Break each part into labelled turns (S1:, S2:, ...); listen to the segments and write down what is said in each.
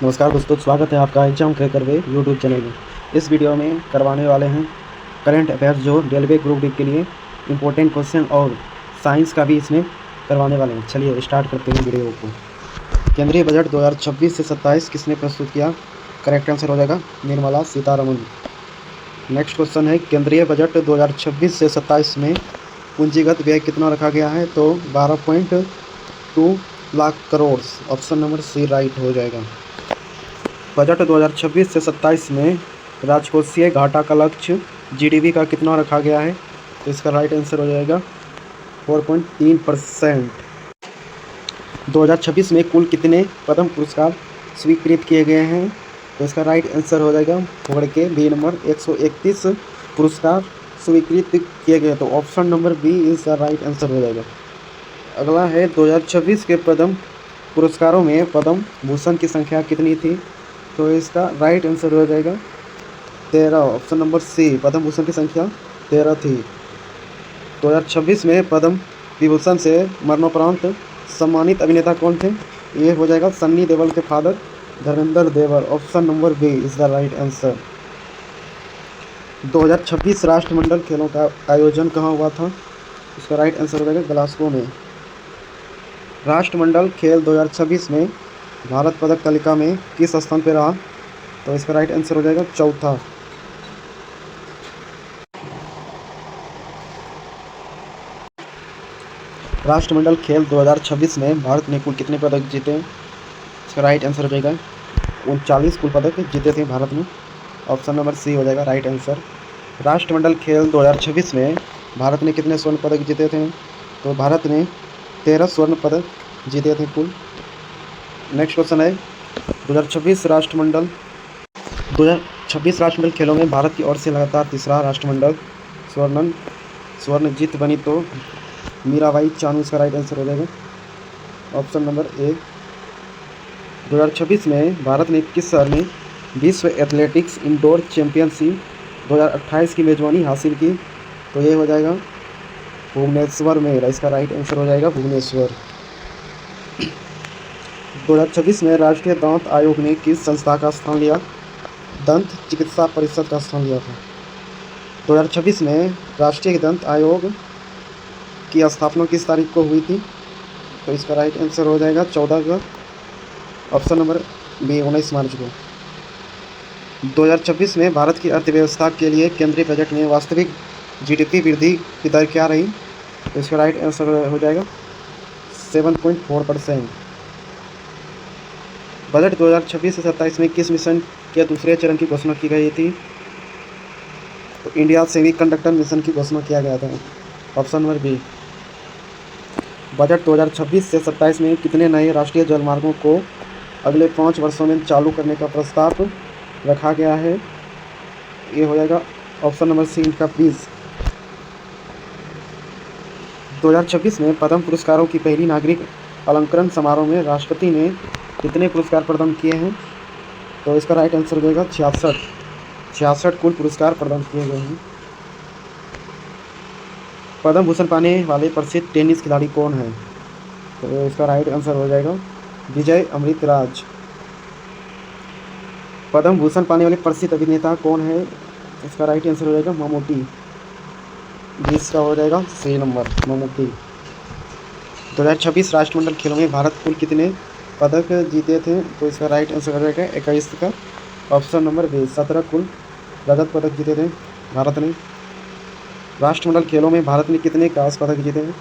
S1: नमस्कार दोस्तों, स्वागत है आपका एग्जाम क्रैकर वे यूट्यूब चैनल में। इस वीडियो में करवाने वाले हैं करंट अफेयर्स जो रेलवे ग्रुप डी के लिए इम्पोर्टेंट क्वेश्चन और साइंस का भी इसमें करवाने वाले हैं। चलिए स्टार्ट करते हैं वीडियो को। केंद्रीय बजट 2026 से 27 किसने प्रस्तुत किया? करेक्ट आंसर हो जाएगा निर्मला सीतारमण। नेक्स्ट क्वेश्चन है केंद्रीय बजट 2026 से 27 में पूंजीगत व्यय कितना रखा गया है? तो 12.2 lakh crore. Option number C right हो जाएगा। बजट 2026 से 27 में राजकोषीय घाटा का लक्ष्य जीडीपी का कितना रखा गया है? तो इसका राइट आंसर हो जाएगा 4.3%। 2026 में कुल कितने पद्म पुरस्कार स्वीकृत किए गए हैं? तो इसका राइट आंसर हो जाएगा होड़ के बी नंबर 131 पुरस्कार स्वीकृत किए गए। तो ऑप्शन नंबर बी इसका राइट आंसर हो जाएगा। अगला है 2026 के पद्म पुरस्कारों में पद्म भूषण की संख्या कितनी थी? तो इसका राइट आंसर हो जाएगा 13। ऑप्शन नंबर सी पद्म भूषण की संख्या 13 थी। 2026 में पद्म विभूषण से मरणोपरांत सम्मानित अभिनेता कौन थे? ये हो जाएगा सन्नी देओल के फादर धर्मेंद्र देवर। Option number B is the right answer. 2026 राष्ट्रमंडल खेलों का आयोजन कहाँ हुआ था? इसका राइट आंसर हो जाएगा ग्लासगो में। राष्ट्रमंडल खेल 2026 में भारत पदक तालिका में किस स्थान पर रहा? तो इसका राइट आंसर हो जाएगा चौथा। राष्ट्रमंडल खेल 2026 में भारत ने कुल कितने पदक जीते? इसका राइट आंसर हो जाएगा 39 कुल पदक जीते थे भारत ने। ऑप्शन नंबर सी हो जाएगा राइट आंसर। राष्ट्रमंडल खेल 2026 में भारत ने कितने स्वर्ण पदक जीते थे? तो भारत ने 13 स्वर्ण पदक जीते थे कुल। नेक्स्ट क्वेश्चन है 2026 राष्ट्रमंडल खेलों में भारत की ओर से लगातार तीसरा राष्ट्रमंडल स्वर्ण जीत बनी। तो मीराबाई चानू इसका राइट आंसर हो जाएगा। Option number A. 2026 में भारत ने किस शहर में विश्व एथलेटिक्स इंडोर चैंपियनशिप 2028 की मेजबानी हासिल की? तो ये हो जाएगा भुवनेश्वर में। इसका राइट आंसर हो जाएगा भुवनेश्वर। 2026 में राष्ट्रीय दांत आयोग ने किस संस्था का स्थान लिया? दंत चिकित्सा परिषद का स्थान लिया था। 2026 में राष्ट्रीय दंत आयोग की स्थापना किस तारीख को हुई थी? तो इसका राइट आंसर हो जाएगा 14 का। ऑप्शन नंबर बी 19 मार्च को। 2026 में भारत की अर्थव्यवस्था के लिए केंद्रीय बजट में वास्तविक जीडीपी वृद्धि की दर क्या रही? तो इसका राइट आंसर हो जाएगा 7.4%। बजट 2026 से 27 में किस मिशन के दूसरे चरण की घोषणा की गई थी? तो इंडिया सेमीकंडक्टर मिशन की घोषणा किया गया था। Option number B. बजट 2026 से 27 में कितने नए राष्ट्रीय जलमार्गों को अगले 5 वर्षों में चालू करने का प्रस्ताव रखा गया है? ये हो जाएगा ऑप्शन नंबर सी इनका 20। 2026 में पद्म पुरस्कारों की पहली नागरिक अलंकरण समारोह में राष्ट्रपति ने कितने पुरस्कार प्रदान किए हैं? तो इसका राइट आंसर हो जाएगा 66 कुल पुरस्कार प्रदान किए गए हैं। पद्म भूषण पाने वाले प्रसिद्ध टेनिस खिलाड़ी कौन है? तो इसका राइट आंसर हो जाएगा विजय अमृतराज। पद्म भूषण पाने वाले प्रसिद्ध अभिनेता कौन है? इसका राइट आंसर हो जाएगा ममूटी। 20 का हो जाएगा सी नंबर ममूटी। 2026 राष्ट्रमंडल खेलों में भारत कुल कितने पदक जीते थे? तो इसका राइट आंसर हो जाएगा 21 का। ऑप्शन नंबर बी 17 कुल रजत पदक जीते थे भारत ने। राष्ट्रमंडल खेलों में भारत ने कितने कांस्य पदक जीते हैं?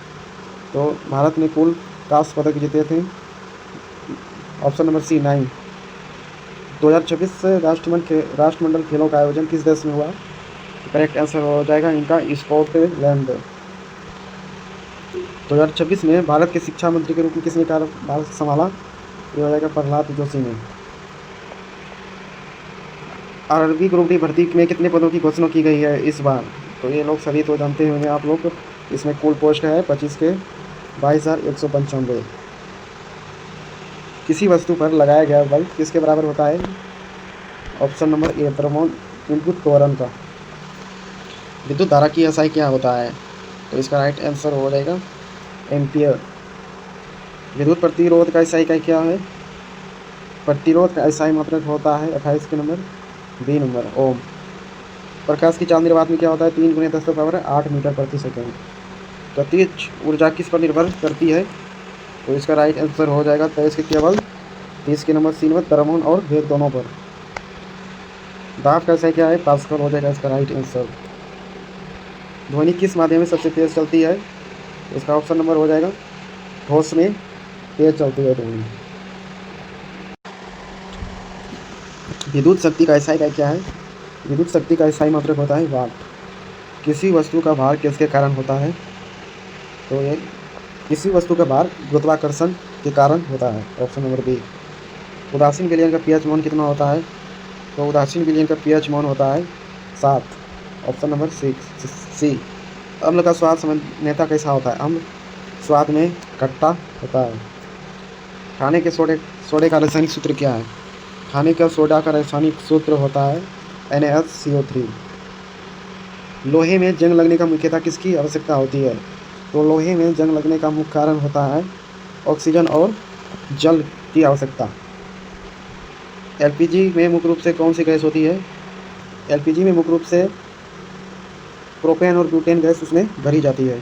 S1: तो भारत ने कुल कांस्य पदक जीते थे। ऑप्शन नंबर सी 9। 2026 राष्ट्रमंडल खेलों का आयोजन किस देश में हुआ? करेक्ट आंसर हो जाएगा इनका स्कॉटलैंड। 2026 में भारत के शिक्षा मंत्री के रूप में किसने कार्यभार संभाला? ये हो जाएगा प्रहलाद जोशी ने। आरआरबी ग्रुप डी भर्ती में कितने पदों की घोषणा की गई है इस बार? तो ये लोग सभी तो जानते होंगे आप लोग। इसमें कुल पोस्ट है 25 के 22,195। किसी वस्तु पर लगाया गया बल किसके बराबर होता है? ऑप्शन नंबर ए परमाणु विद्युत त्वरण का। विद्युत धारा की एसआई क्या होता है? तो इसका राइट आंसर हो जाएगा एम्पियर। विद्युत प्रतिरोध का एसआई क्या है? प्रतिरोध का SI मात्रक होता है 28 के नंबर बी नंबर ओम। प्रकाश की चाल निर्वात में क्या होता है 3 × 10⁸ मीटर प्रति सेकेंड। गतिज ऊर्जा किस पर निर्भर करती है, तो इसका राइट आंसर हो जाएगा 23 के केवल 30 के नंबर सी नंबर द्रवण और वेग दोनों पर। दाब का SI क्या है पास्कल हो जाएगा इसका राइट आंसर। ध्वनि किस माध्यम में सबसे तेज चलती है, इसका ऑप्शन नंबर हो जाएगा ठोस में तेज चलती है ध्वनि। विद्युत शक्ति का SI क्या है, विद्युत शक्ति का SI मात्रक होता है वाट। किसी वस्तु का भार किसके कारण होता है, तो ये किसी वस्तु का भार गुरुत्वाकर्षण के कारण होता है, ऑप्शन नंबर बी। उदासीन विलयन का pH मान कितना होता है, तो उदासीन विलयन का pH मान होता है 7, ऑप्शन नंबर सी। अम्ल का स्वाद सामान्यतः कैसा होता है, अम्ल स्वाद में खट्टा होता है। खाने के सोडे का रासायनिक सूत्र क्या है, खाने का सोडा का रासायनिक सूत्र होता है NaCO3। लोहे में जंग लगने का मुख्यतः किसकी आवश्यकता होती है, तो लोहे में जंग लगने का मुख्य कारण होता है ऑक्सीजन और जल की आवश्यकता। LPG में मुख्य रूप से कौन सी गैस होती है, LPG में मुख्य रूप से प्रोपेन और ब्यूटेन गैस उसमें भरी जाती है।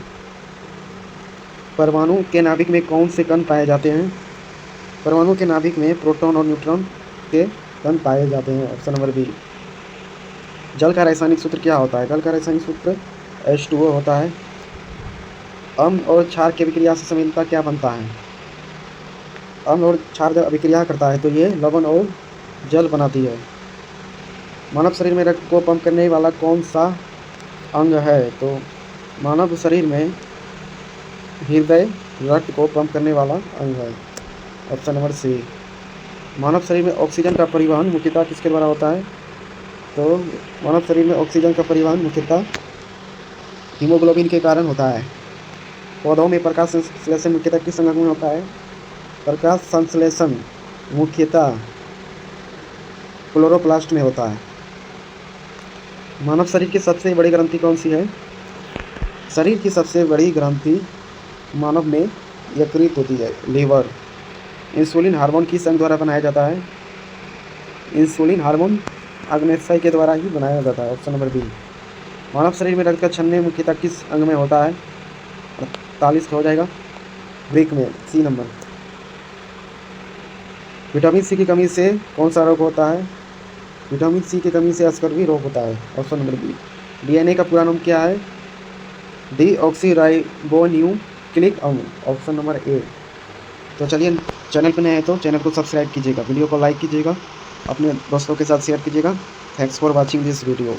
S1: परमाणु के नाभिक में कौन से कण पाए जाते हैं, परमाणु के नाभिक में प्रोटॉन और न्यूट्रॉन के कण पाए जाते हैं, ऑप्शन नंबर बी। जल का रासायनिक सूत्र क्या होता है, जल का रासायनिक सूत्र H2O होता है। अम्ल और क्षार की अभिक्रिया से संवेदनता क्या बनता है, अम्ल और क्षार जब अभिक्रिया करता है तो ये लवण और जल बनाती है। मानव शरीर में रक्त को पंप करने वाला कौन सा अंग है, तो मानव शरीर में हृदय रक्त को पंप करने वाला अंग है, ऑप्शन नंबर सी। मानव शरीर में ऑक्सीजन का परिवहन मुख्यतः किसके द्वारा होता है, तो मानव शरीर में ऑक्सीजन का परिवहन मुख्यतः हीमोग्लोबिन के कारण होता है। पौधों में प्रकाश संश्लेषण मुख्यतः किस अंग में होता है, प्रकाश संश्लेषण मुख्यतः क्लोरोप्लास्ट में होता है। मानव शरीर की सबसे बड़ी ग्रंथि कौन सी है, शरीर की सबसे बड़ी ग्रंथि मानव में यकृत होती है, लीवर। इंसुलिन हार्मोन किस अंग द्वारा बनाया जाता है, इंसुलिन हार्मोन अग्न्याशय के द्वारा ही बनाया जाता है, ऑप्शन नंबर बी। मानव शरीर में रक्त का छन्ने मुख्यतः किस अंग में होता है, 48 हो जाएगा ब्रेक में सी नंबर। विटामिन सी की कमी से कौन सा रोग होता है, विटामिन सी की कमी से अस्कर्वी रोग होता है, ऑप्शन नंबर बी। DNA का पूरा नाम क्या है, डीऑक्सीराइबोन्यूक्लिक अम्ल, ऑप्शन नंबर ए। तो चलिए चैनल पर नए हैं तो चैनल को सब्सक्राइब कीजिएगा, वीडियो को लाइक कीजिएगा, अपने दोस्तों के साथ शेयर कीजिएगा। Thanks for watching this video.